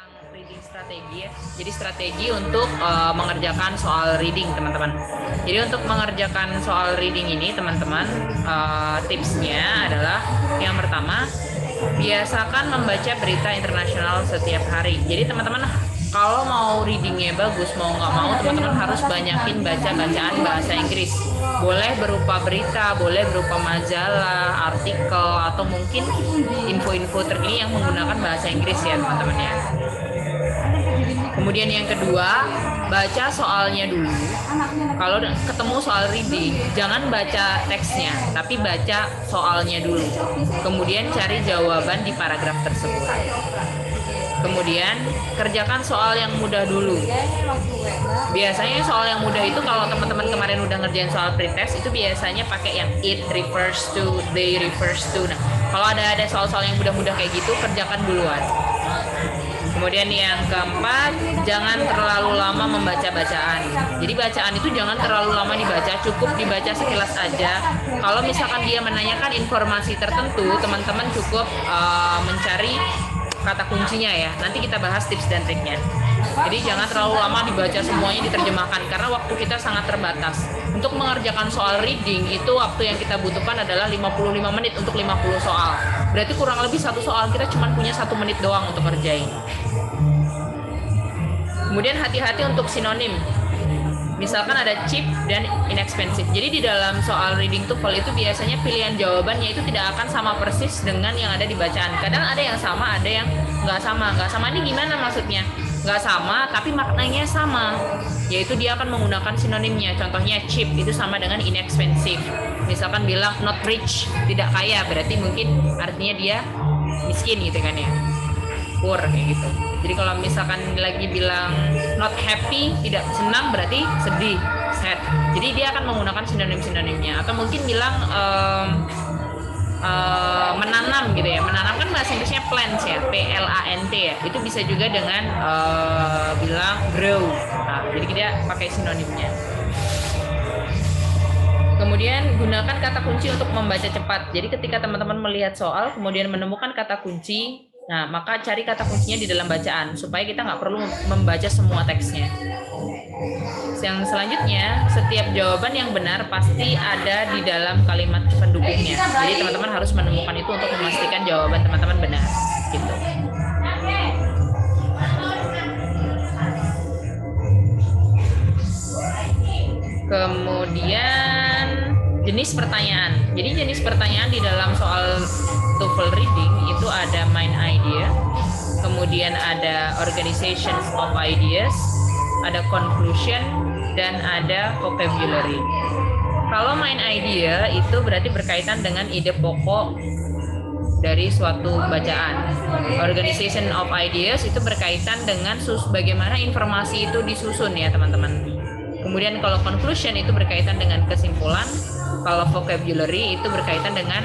tentang reading strategi ya. Jadi strategi untuk mengerjakan soal reading teman-teman. Jadi untuk mengerjakan soal reading ini teman-teman, tipsnya adalah yang pertama, biasakan membaca berita internasional setiap hari. Jadi teman-teman kalau mau readingnya bagus, mau nggak mau teman-teman harus banyakin baca-bacaan bahasa Inggris. Boleh berupa berita, boleh berupa majalah, artikel, atau mungkin info-info terkini yang menggunakan bahasa Inggris ya teman-teman ya. Kemudian yang kedua, baca soalnya dulu. Kalau ketemu soal reading, jangan baca teksnya, tapi baca soalnya dulu. Kemudian cari jawaban di paragraf tersebut. Kemudian kerjakan soal yang mudah dulu. Biasanya soal yang mudah itu kalau teman-teman kemarin udah ngerjain soal pretest itu biasanya pakai yang it refers to, they refers to. Nah, kalau ada soal-soal yang mudah-mudah kayak gitu, kerjakan duluan. Kemudian yang keempat, jangan terlalu lama membaca bacaan. Jadi bacaan itu jangan terlalu lama dibaca, cukup dibaca sekilas aja. Kalau misalkan dia menanyakan informasi tertentu, teman-teman cukup mencari kata kuncinya ya. Nanti kita bahas tips dan triknya. Jadi jangan terlalu lama dibaca semuanya diterjemahkan karena waktu kita sangat terbatas. Untuk mengerjakan soal reading itu waktu yang kita butuhkan adalah 55 menit untuk 50 soal. Berarti kurang lebih satu soal kita cuma punya 1 menit doang untuk kerjain. Kemudian hati-hati untuk sinonim. Misalkan ada cheap dan inexpensive. Jadi di dalam soal reading TOEFL itu biasanya pilihan jawabannya itu tidak akan sama persis dengan yang ada di bacaan. Kadang ada yang sama, ada yang nggak sama. Nggak sama ini gimana maksudnya? Nggak sama, tapi maknanya sama. Yaitu dia akan menggunakan sinonimnya. Contohnya cheap itu sama dengan inexpensive. Misalkan bilang not rich, tidak kaya, berarti mungkin artinya dia miskin gitu kan ya. Poor kayak gitu. Jadi kalau misalkan lagi bilang not happy, tidak senang, berarti sedih, sad. Jadi dia akan menggunakan sinonim-sinonimnya. Atau mungkin bilang menanam gitu ya. Menanam kan bahasa Inggrisnya plants ya, P-L-A-N-T ya. Itu bisa juga dengan bilang grow. Nah, jadi dia pakai sinonimnya. Kemudian gunakan kata kunci untuk membaca cepat. Jadi ketika teman-teman melihat soal, kemudian menemukan kata kunci, nah maka cari kata kuncinya di dalam bacaan supaya kita nggak perlu membaca semua teksnya. Yang selanjutnya, setiap jawaban yang benar pasti ada di dalam kalimat pendukungnya. Jadi teman-teman harus menemukan itu untuk memastikan jawaban teman-teman benar. Gitu. Kemudian jenis pertanyaan. Jadi jenis pertanyaan di dalam soal TOEFL reading itu ada main idea, kemudian ada organization of ideas, ada conclusion, dan ada vocabulary. Kalau main idea itu berarti berkaitan dengan ide pokok dari suatu bacaan. Organization of ideas itu berkaitan dengan bagaimana informasi itu disusun ya teman-teman. Kemudian kalau conclusion itu berkaitan dengan kesimpulan. Kalau vocabulary itu berkaitan dengan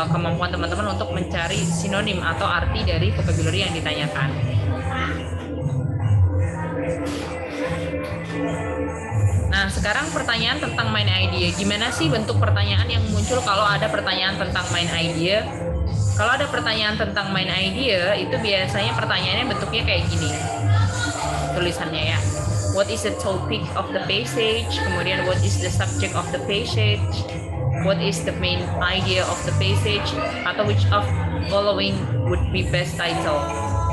kemampuan teman-teman untuk mencari sinonim atau arti dari vocabulary yang ditanyakan. Nah, sekarang pertanyaan tentang main idea. Gimana sih bentuk pertanyaan yang muncul kalau ada pertanyaan tentang main idea? Kalau ada pertanyaan tentang main idea, itu biasanya pertanyaannya bentuknya kayak gini. Tulisannya ya. What is the topic of the passage? Kemudian what is the subject of the passage? What is the main idea of the passage? Atau which of following would be best title?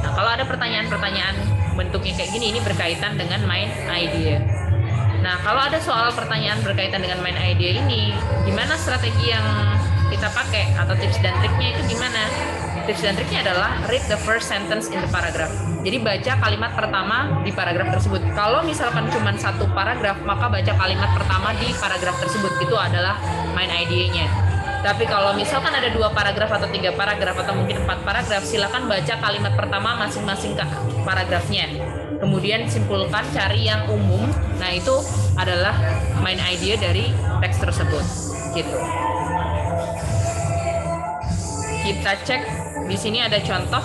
Nah, kalau ada pertanyaan-pertanyaan bentuknya kayak gini, ini berkaitan dengan main idea. Nah, kalau ada soal pertanyaan berkaitan dengan main idea ini, gimana strategi yang kita pakai atau tips dan triknya itu gimana? Tips dan triknya adalah read the first sentence in the paragraph. Jadi baca kalimat pertama di paragraf tersebut. Kalau misalkan cuma satu paragraf, maka baca kalimat pertama di paragraf tersebut. Itu adalah main idea-nya. Tapi kalau misalkan ada 2 paragraf atau 3 paragraf atau mungkin 4 paragraf, silakan baca kalimat pertama masing-masing paragrafnya. Kemudian simpulkan, cari yang umum. Nah, itu adalah main idea dari teks tersebut. Gitu. Kita cek di sini ada contoh.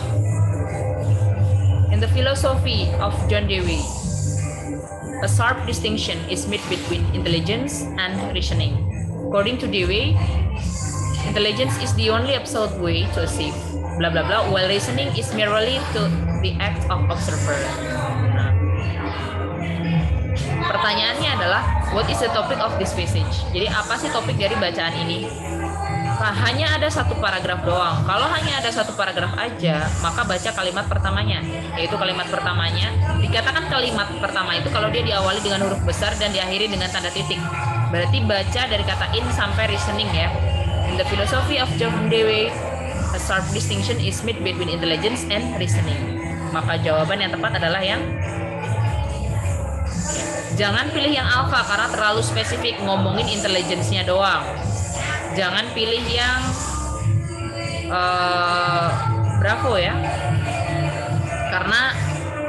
In the philosophy of John Dewey, a sharp distinction is made between intelligence and reasoning. According to Dewey, Intelligence is the only absolute way to achieve bla bla bla, while reasoning is merely to the act of observer. Nah, pertanyaannya adalah what is the topic of this passage? Jadi apa sih topik dari bacaan ini? Nah, hanya ada satu paragraf doang. Kalau hanya ada satu paragraf aja, maka baca kalimat pertamanya. Yaitu kalimat pertamanya, dikatakan kalimat pertama itu kalau dia diawali dengan huruf besar dan diakhiri dengan tanda titik. Berarti baca dari kata in sampai reasoning ya. In the philosophy of John Dewey, a sharp distinction is made between intelligence and reasoning. Maka jawaban yang tepat adalah yang jangan pilih yang alpha karena terlalu spesifik, ngomongin intelligence-nya doang. Jangan pilih yang Bravo ya, karena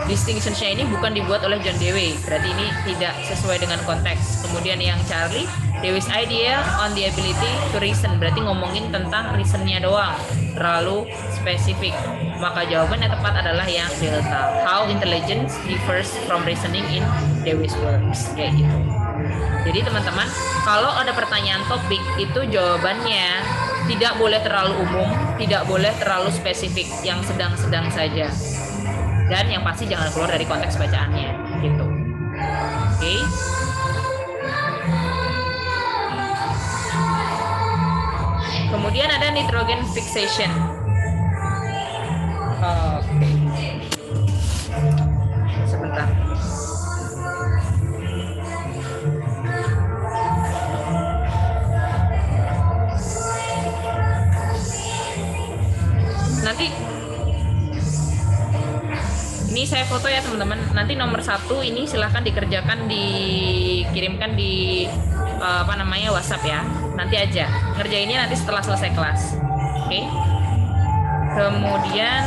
distinction-nya ini bukan dibuat oleh John Dewey, berarti ini tidak sesuai dengan konteks. Kemudian yang Charlie, Dewey's idea on the ability to reason, berarti ngomongin tentang reason-nya doang, terlalu spesifik. Maka jawaban yang tepat adalah yang delta, how intelligence differs from reasoning in Dewey's works, kayak gitu. Jadi teman-teman, kalau ada pertanyaan topik itu jawabannya tidak boleh terlalu umum, tidak boleh terlalu spesifik, yang sedang-sedang saja. Dan yang pasti jangan keluar dari konteks bacaannya, gitu. Oke. Kemudian ada nitrogen fixation. Oke. Sebentar. Nanti ini saya foto ya teman-teman. Nanti nomor 1 ini silahkan dikerjakan, dikirimkan di WhatsApp ya. Nanti aja ngerjainnya nanti setelah selesai kelas. Oke. Kemudian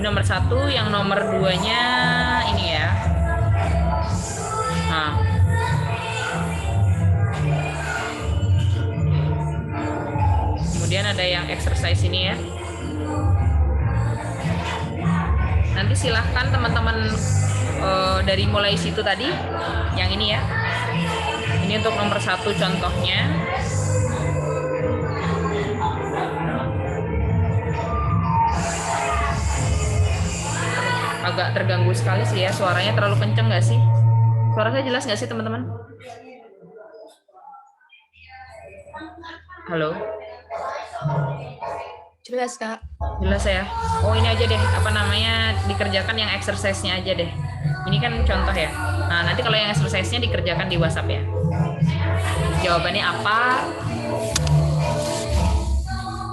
nomor 1, yang nomor 2-nya ini ya. Nah, kemudian ada yang exercise ini ya. Nanti silahkan teman-teman dari mulai situ tadi, yang ini ya. Ini untuk nomor 1 contohnya. Agak terganggu sekali sih ya, suaranya terlalu kenceng nggak sih? Suara saya jelas nggak sih teman-teman? Halo? Jelas Kak. Jelas ya. Oh ini aja deh, dikerjakan yang exercise-nya aja deh. Ini kan contoh ya. Nah nanti kalau yang exercise-nya dikerjakan di WhatsApp ya. Jawabannya apa?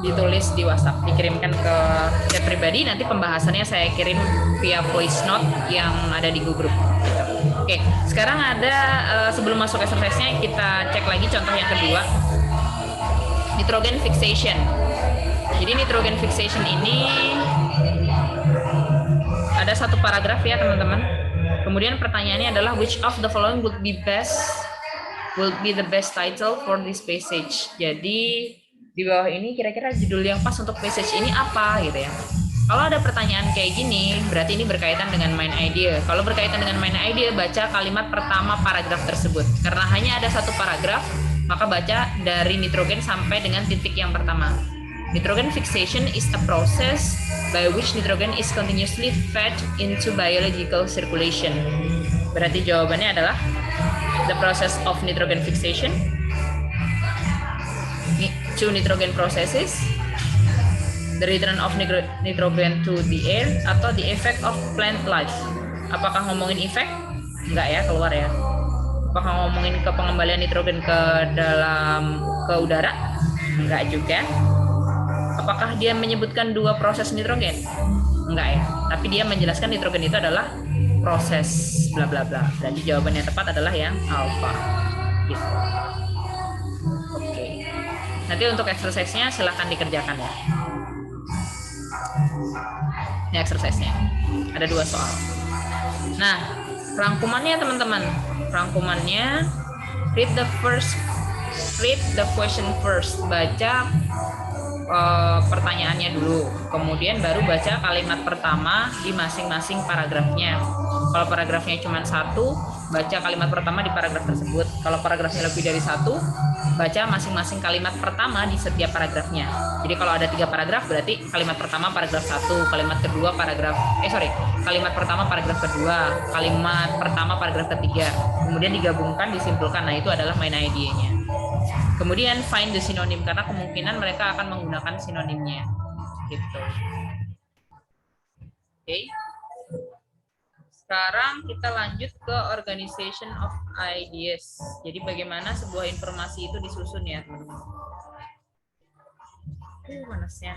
Ditulis di WhatsApp, dikirimkan ke chat pribadi. Nanti pembahasannya saya kirim via voice note yang ada di Google Group. Gitu. Oke, sekarang ada sebelum masuk exercise-nya kita cek lagi contoh yang kedua. Nitrogen fixation. Jadi nitrogen fixation ini ada satu paragraf ya teman-teman. Kemudian pertanyaannya adalah which of the following would be the best title for this passage. Jadi di bawah ini kira-kira judul yang pas untuk passage ini apa gitu ya. Kalau ada pertanyaan kayak gini, berarti ini berkaitan dengan main idea. Kalau berkaitan dengan main idea, baca kalimat pertama paragraf tersebut. Karena hanya ada satu paragraf, maka baca dari nitrogen sampai dengan titik yang pertama. Nitrogen fixation is a process by which nitrogen is continuously fed into biological circulation. Berarti jawabannya adalah the process of nitrogen fixation, two nitrogen processes, the return of nitrogen to the air, atau the effect of plant life. Apakah ngomongin efek? Enggak ya, keluar ya. Apakah ngomongin ke pengembalian nitrogen ke udara? Enggak juga. Apakah dia menyebutkan dua proses nitrogen? Enggak ya. Tapi dia menjelaskan nitrogen itu adalah proses bla bla bla. Jadi jawaban yang tepat adalah yang alpha. Gitu. Oke. Nanti untuk exercise-nya silahkan dikerjakan ya. Ini exercise-nya. Ada 2 soal. Nah, rangkumannya teman-teman. Rangkumannya read the question first. Baca pertanyaannya dulu, kemudian baru baca kalimat pertama di masing-masing paragrafnya. Kalau paragrafnya cuma 1, baca kalimat pertama di paragraf tersebut. Kalau paragrafnya lebih dari satu, baca masing-masing kalimat pertama di setiap paragrafnya. Jadi kalau ada 3 paragraf, berarti kalimat pertama paragraf 1, kalimat kedua kalimat pertama paragraf kedua, kalimat pertama paragraf ketiga, kemudian digabungkan, disimpulkan. Nah, itu adalah main idea-nya. Kemudian find the synonym, karena kemungkinan mereka akan menggunakan sinonimnya. Gitu. Oke. Sekarang kita lanjut ke organization of ideas. Jadi bagaimana sebuah informasi itu disusun ya, teman-teman. Panasnya.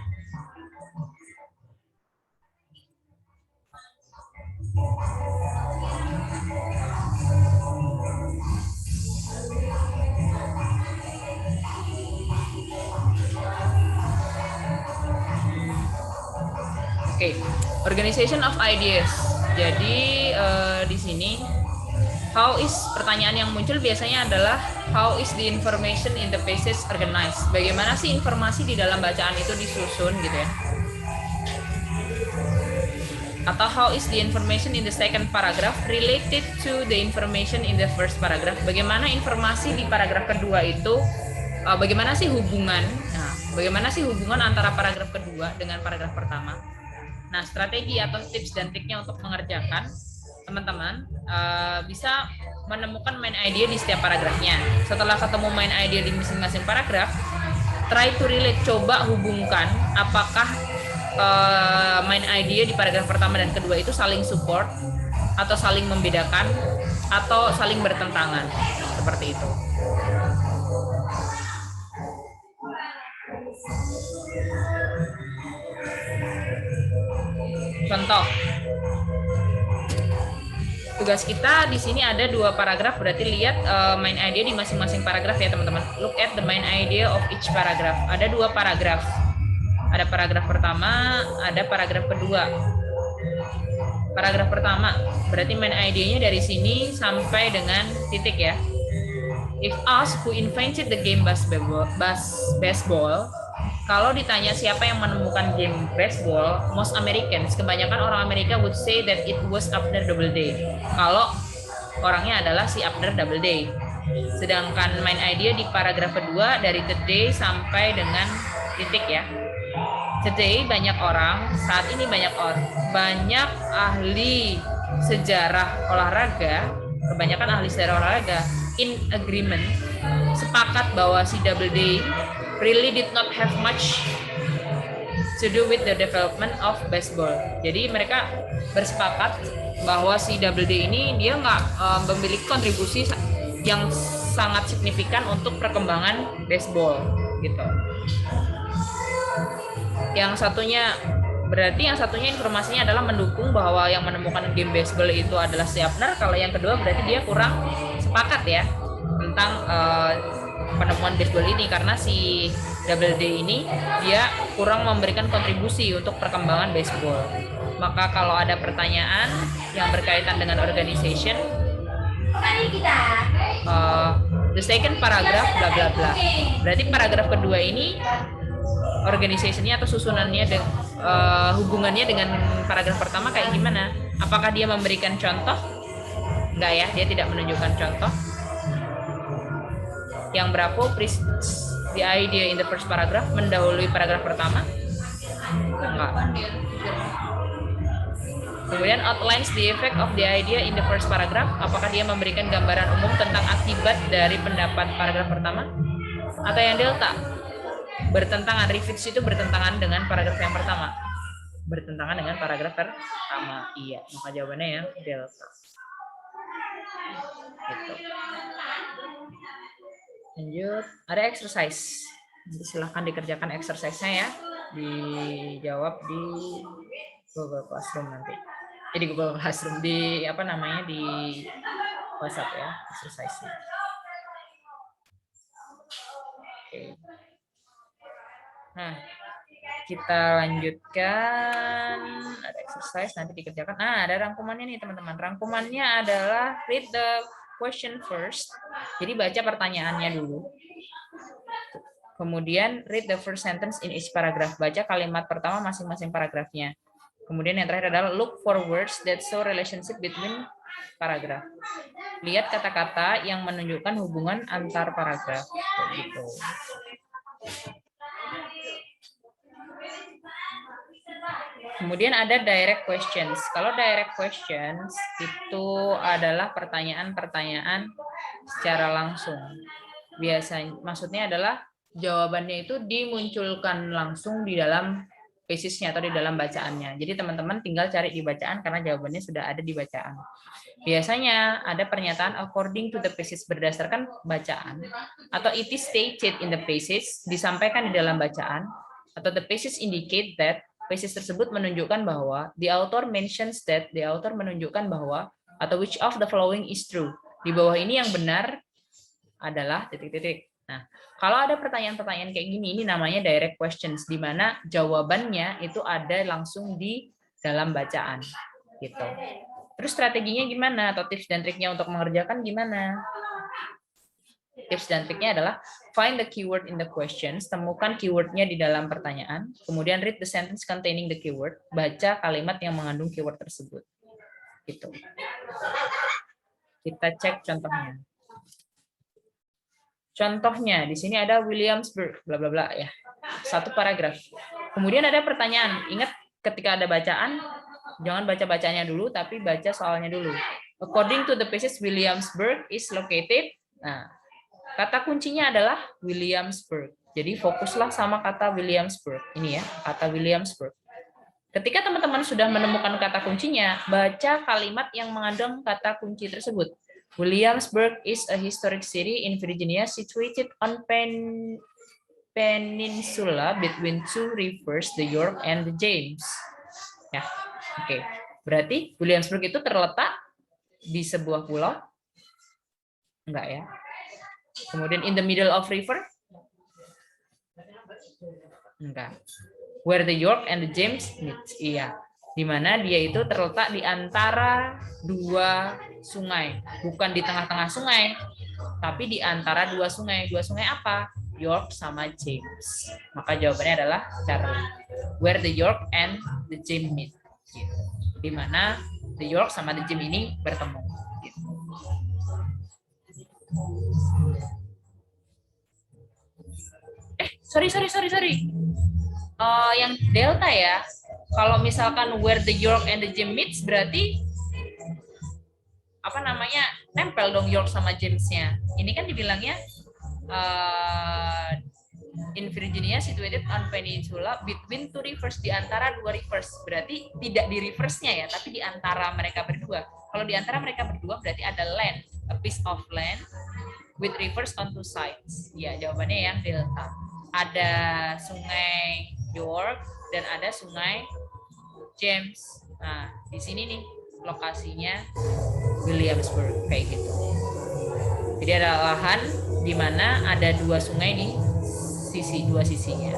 Oke, organization of ideas. Jadi di sini pertanyaan yang muncul biasanya adalah how is the information in the passage organized? Bagaimana sih informasi di dalam bacaan itu disusun gitu ya? Atau how is the information in the second paragraph related to the information in the first paragraph? Bagaimana informasi di paragraf kedua itu bagaimana sih hubungan? Nah, bagaimana sih hubungan antara paragraf kedua dengan paragraf pertama? Nah, strategi atau tips dan triknya untuk mengerjakan, teman-teman bisa menemukan main idea di setiap paragrafnya. Setelah ketemu main idea di masing-masing paragraf, try to relate, coba hubungkan apakah main idea di paragraf pertama dan kedua itu saling support, atau saling membedakan, atau saling bertentangan. Seperti itu. Contoh, tugas kita di sini ada 2 paragraf, berarti lihat main idea di masing-masing paragraf ya teman-teman. Look at the main idea of each paragraph. Ada 2 paragraf. Ada paragraf pertama, ada paragraf kedua. Paragraf pertama, berarti main idea-nya dari sini sampai dengan titik ya. If asked who invented the game baseball, kalau ditanya siapa yang menemukan game baseball, most Americans, kebanyakan orang Amerika would say that it was Abner Doubleday. Kalau orangnya adalah si Abner Doubleday. Sedangkan main idea di paragraf kedua dari today sampai dengan titik ya. Today saat ini banyak ahli sejarah olahraga, kebanyakan ahli sejarah olahraga in agreement, sepakat bahwa si Doubleday really did not have much to do with the development of baseball. Jadi mereka bersepakat bahwa si Doubleday ini dia nggak memiliki kontribusi yang sangat signifikan untuk perkembangan baseball gitu. Yang satunya informasinya adalah mendukung bahwa yang menemukan game baseball itu adalah si Abner. Kalau yang kedua berarti dia kurang sepakat ya tentang penemuan baseball ini, karena si Doubleday ini dia kurang memberikan kontribusi untuk perkembangan baseball. Maka kalau ada pertanyaan yang berkaitan dengan organization, the second paragraph bla bla bla. Berarti paragraf kedua ini organization-nya atau susunannya hubungannya dengan paragraf pertama kayak gimana? Apakah dia memberikan contoh? Enggak ya, dia tidak menunjukkan contoh. Yang berapa the idea in the first paragraph mendahului paragraf pertama? Enggak. Kemudian outlines the effect of the idea in the first paragraph. Apakah dia memberikan gambaran umum tentang akibat dari pendapat paragraf pertama? Atau yang delta? Bertentangan, refits itu bertentangan dengan paragraf yang pertama. Bertentangan dengan paragraf pertama. Iya, maka jawabannya yang delta. Gitu. Lanjut, ada exercise. Nanti silahkan dikerjakan exercise-nya ya. Dijawab di Google Classroom nanti. Jadi Google Classroom di di WhatsApp ya, exercise-nya. Oke. Nah, kita lanjutkan. Ada exercise nanti dikerjakan. Nah, ada rangkumannya nih teman-teman. Rangkumannya adalah read the question first. Jadi baca pertanyaannya dulu. Kemudian read the first sentence in each paragraph. Baca kalimat pertama masing-masing paragrafnya. Kemudian yang terakhir adalah look for words that show relationship between paragraf. Lihat kata-kata yang menunjukkan hubungan antar paragraf. Gitu. Kemudian ada direct questions. Kalau direct questions itu adalah pertanyaan-pertanyaan secara langsung. Biasanya maksudnya adalah jawabannya itu dimunculkan langsung di dalam passage-nya atau di dalam bacaannya. Jadi teman-teman tinggal cari di bacaan karena jawabannya sudah ada di bacaan. Biasanya ada pernyataan according to the passage berdasarkan bacaan, atau it is stated in the passage, disampaikan di dalam bacaan, atau the passage indicate that, passage tersebut menunjukkan bahwa, the author mentions that, the author menunjukkan bahwa, atau which of the following is true. Di bawah ini yang benar adalah titik-titik. Nah, kalau ada pertanyaan-pertanyaan kayak gini, ini namanya direct questions, di mana jawabannya itu ada langsung di dalam bacaan. Gitu. Terus strateginya gimana? Atau tips dan triknya untuk mengerjakan gimana? Tips dan triknya adalah find the keyword in the questions, temukan keywordnya di dalam pertanyaan, kemudian read the sentence containing the keyword, baca kalimat yang mengandung keyword tersebut. Gitu. Kita cek contohnya. Contohnya di sini ada Williamsburg, bla bla bla ya. Satu paragraf. Kemudian ada pertanyaan. Ingat ketika ada bacaan, jangan baca bacanya dulu, tapi baca soalnya dulu. According to the passage, Williamsburg is located. Nah, kata kuncinya adalah Williamsburg. Jadi fokuslah sama kata Williamsburg. Ini ya, kata Williamsburg. Ketika teman-teman sudah menemukan kata kuncinya, baca kalimat yang mengandung kata kunci tersebut. Williamsburg is a historic city in Virginia situated on peninsula between two rivers, the York and the James. Ya, oke. Berarti Williamsburg itu terletak di sebuah pulau? Enggak ya. Kemudian in the middle of river? Enggak. Where the York and the James meet. Iya. Di mana dia itu terletak di antara dua sungai. Bukan di tengah-tengah sungai, tapi di antara dua sungai. Dua sungai apa? York sama James. Maka jawabannya adalah Charlie. Where the York and the James meet. Gitu. Di mana the York sama the James ini bertemu. Gitu. Sorry. Yang delta ya. Kalau misalkan where the York and the James meets berarti apa namanya? Nempel dong York sama James-nya. Ini kan dibilangnya in Virginia situated on peninsula between two rivers, di antara dua rivers. Berarti tidak di reverse-nya ya, tapi di antara mereka berdua. Kalau di antara mereka berdua berarti ada land, a piece of land with rivers on two sides. Ya, jawabannya yang delta. Ada sungai York dan ada sungai James. Nah, di sini nih lokasinya Williamsburg kayak gitu. Jadi ada lahan di mana ada dua sungai di dua sisinya.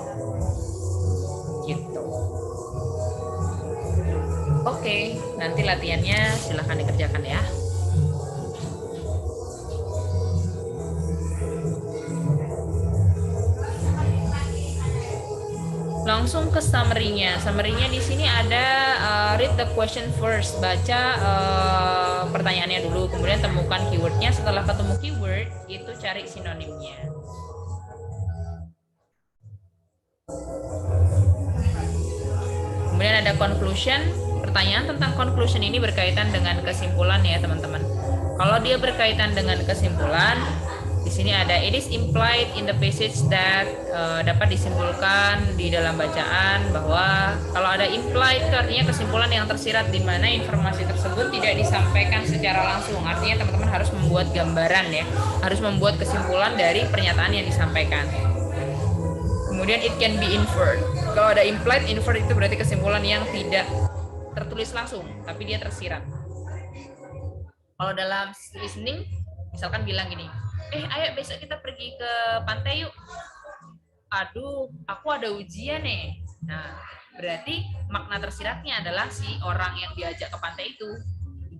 Gitu. Oke, nanti latihannya silahkan dikerjakan ya. Langsung ke summary-nya. Summary-nya di sini ada read the question first, baca pertanyaannya dulu, kemudian temukan keywordnya. Setelah ketemu keyword, itu cari sinonimnya. Kemudian ada conclusion. Pertanyaan tentang conclusion ini berkaitan dengan kesimpulan ya teman-teman. Kalau dia berkaitan dengan kesimpulan, di sini ada it is implied in the passage that, dapat disimpulkan di dalam bacaan bahwa kalau ada implied itu artinya kesimpulan yang tersirat di mana informasi tersebut tidak disampaikan secara langsung. Artinya teman-teman harus membuat gambaran ya, harus membuat kesimpulan dari pernyataan yang disampaikan. Kemudian it can be inferred. Kalau ada implied, inferred itu berarti kesimpulan yang tidak tertulis langsung, tapi dia tersirat. Kalau dalam listening, misalkan bilang gini, ayo besok kita pergi ke pantai yuk. Aduh, aku ada ujian nih. Nah, berarti makna tersiratnya adalah si orang yang diajak ke pantai itu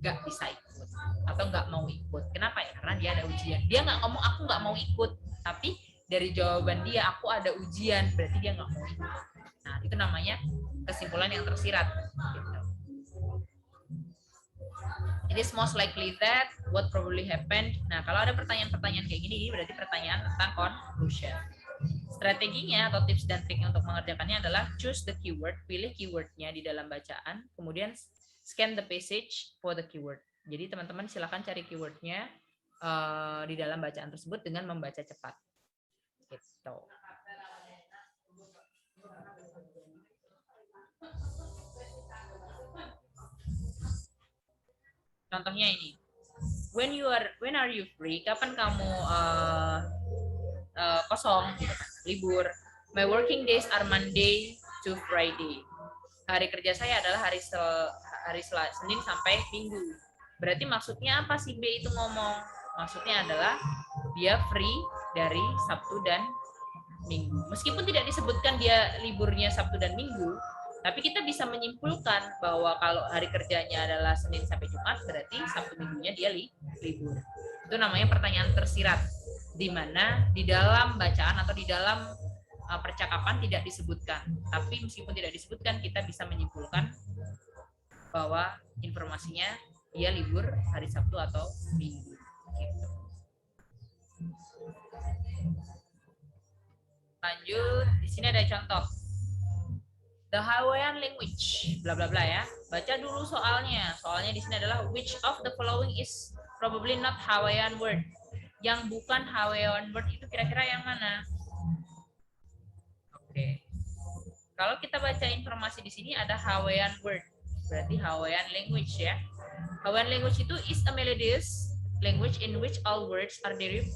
nggak bisa ikut atau nggak mau ikut. Kenapa ya? Karena dia ada ujian. Dia nggak ngomong aku nggak mau ikut, tapi dari jawaban dia aku ada ujian, berarti dia nggak mau ikut. Nah, itu namanya kesimpulan yang tersirat. Gitu. It is most likely that, what probably happened. Nah, kalau ada pertanyaan-pertanyaan kayak gini, ini berarti pertanyaan tentang conclusion. Strateginya atau tips dan trik untuk mengerjakannya adalah choose the keyword, pilih keywordnya di dalam bacaan, kemudian scan the passage for the keyword. Jadi teman-teman silakan cari keywordnya di dalam bacaan tersebut dengan membaca cepat. Gitu. Contohnya ini. When are you free? Kapan kamu kosong gitu kan, libur. My working days are Monday to Friday. Hari kerja saya adalah hari Senin sampai Minggu. Berarti maksudnya apa sih B itu ngomong? Maksudnya adalah dia free dari Sabtu dan Minggu. Meskipun tidak disebutkan dia liburnya Sabtu dan Minggu, tapi kita bisa menyimpulkan bahwa kalau hari kerjanya adalah Senin sampai Jumat, berarti Sabtu Minggunya dia libur. Itu namanya pertanyaan tersirat, di mana di dalam bacaan atau di dalam percakapan tidak disebutkan. Tapi meskipun tidak disebutkan, kita bisa menyimpulkan bahwa informasinya dia libur hari Sabtu atau Minggu. Gitu. Lanjut, di sini ada contoh. The Hawaiian language, bla bla bla ya. Baca dulu soalnya. Soalnya di sini adalah which of the following is probably not Hawaiian word. Yang bukan Hawaiian word itu kira-kira yang mana? Oke. Kalau kita baca informasi di sini ada Hawaiian word, berarti Hawaiian language ya. Hawaiian language itu is a melodious language in which all words are derived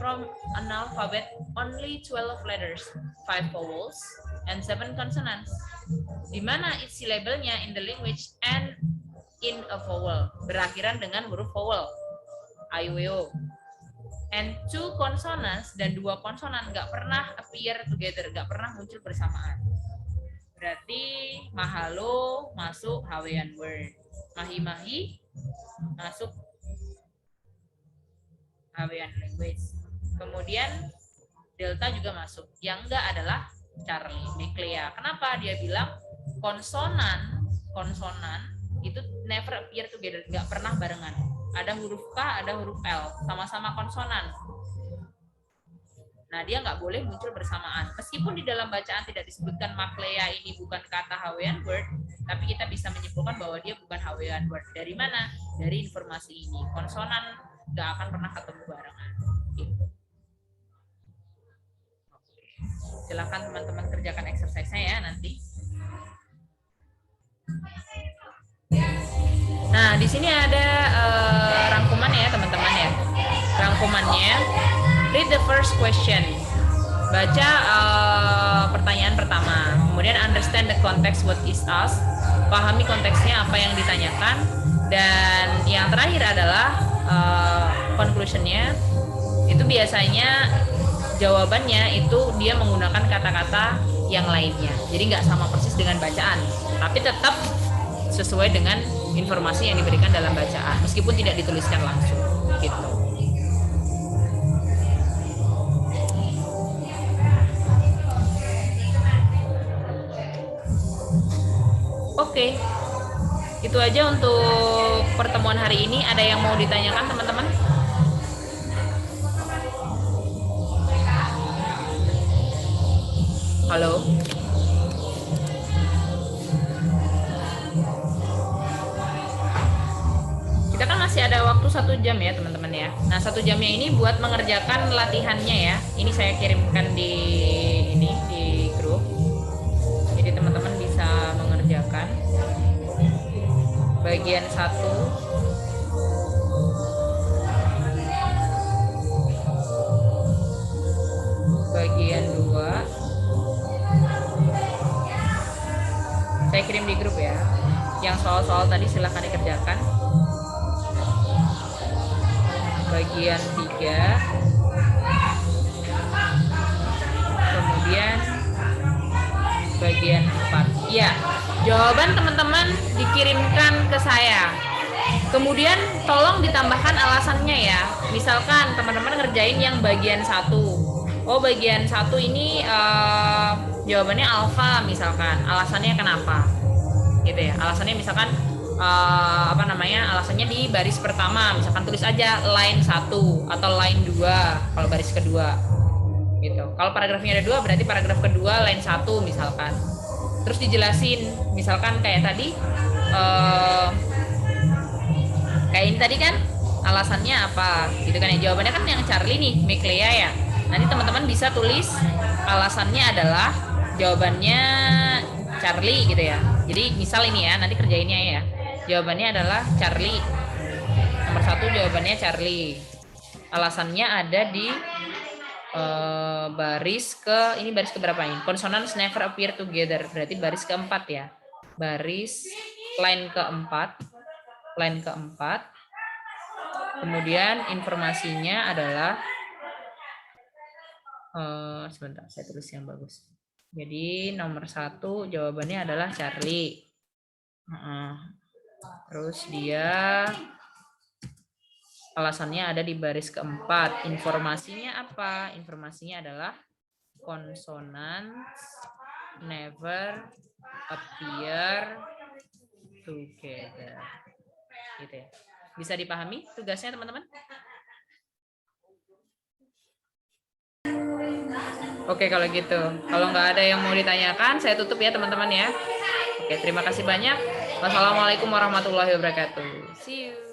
from an alphabet, only 12 letters, 5 vowels, and 7 consonants. Di mana each syllable-nya in the language and in a vowel, berakhiran dengan huruf vowel, aiweo. And 2 consonants, dan 2 konsonan nggak pernah appear together, nggak pernah muncul bersamaan. Berarti mahalo masuk Hawaiian word, mahi-mahi masuk Hawaiian language. Kemudian delta juga masuk. Yang enggak adalah Charlie, Meklea. Kenapa? Dia bilang konsonan itu never appear together, nggak pernah barengan. Ada huruf K, ada huruf L, sama-sama konsonan. Nah, dia nggak boleh muncul bersamaan. Meskipun di dalam bacaan tidak disebutkan Maklea ini bukan kata Hawaiian word, tapi kita bisa menyimpulkan bahwa dia bukan Hawaiian word. Dari mana? Dari informasi ini. Konsonan nggak akan pernah ketemu barengan. Gitu. Silakan teman-teman kerjakan exercise-nya ya nanti. Nah, di sini ada rangkuman ya teman-teman ya. Rangkumannya, read the first question. Baca pertanyaan pertama. Kemudian understand the context what is asked. Pahami konteksnya apa yang ditanyakan. Dan yang terakhir adalah conclusion-nya. Itu biasanya jawabannya itu dia menggunakan kata-kata yang lainnya. Jadi nggak sama persis dengan bacaan, tapi tetap sesuai dengan informasi yang diberikan dalam bacaan, meskipun tidak dituliskan langsung. Gitu. Oke. Itu aja untuk pertemuan hari ini. Ada yang mau ditanyakan teman-teman? Halo? Kita kan masih ada waktu 1 jam ya teman-teman ya. Nah 1 jamnya ini buat mengerjakan latihannya ya. Ini saya kirimkan di grup. Jadi teman-teman bisa mengerjakan bagian 1. Bagian 2. Saya kirim di grup ya. Yang soal-soal tadi silahkan dikerjakan. Bagian 3. Kemudian bagian 4. Ya, jawaban teman-teman dikirimkan ke saya. Kemudian tolong ditambahkan alasannya ya. Misalkan teman-teman ngerjain yang bagian 1. Oh, bagian 1 ini jawabannya alfa misalkan. Alasannya kenapa? Gitu ya. Alasannya misalkan apa namanya, alasannya di baris pertama, misalkan tulis aja line 1 atau line 2 kalau baris kedua gitu. Kalau paragrafnya ada 2 berarti paragraf kedua line 1 misalkan. Terus dijelasin, misalkan kayak tadi kayak ini tadi kan alasannya apa gitu kan ya, jawabannya kan yang Charlie nih, Miklea ya. Nanti teman-teman bisa tulis alasannya adalah jawabannya Charlie gitu ya. Jadi misal ini ya, nanti kerjainnya ya. Jawabannya adalah Charlie. Nomor 1 jawabannya Charlie. Alasannya ada di baris ke, ini baris keberapa ini? Consonants never appear together. Berarti baris keempat ya. Baris line keempat. Line keempat. Kemudian informasinya adalah sebentar, saya tulis yang bagus. Jadi nomor 1 jawabannya adalah Charlie. Terus dia alasannya ada di baris keempat. Informasinya apa? Informasinya adalah consonants never appear together. Gitu ya. Bisa dipahami tugasnya teman-teman? Oke kalau gitu. Kalau nggak ada yang mau ditanyakan, saya tutup ya teman-teman ya. Oke, terima kasih banyak. Wassalamualaikum warahmatullahi wabarakatuh. See you.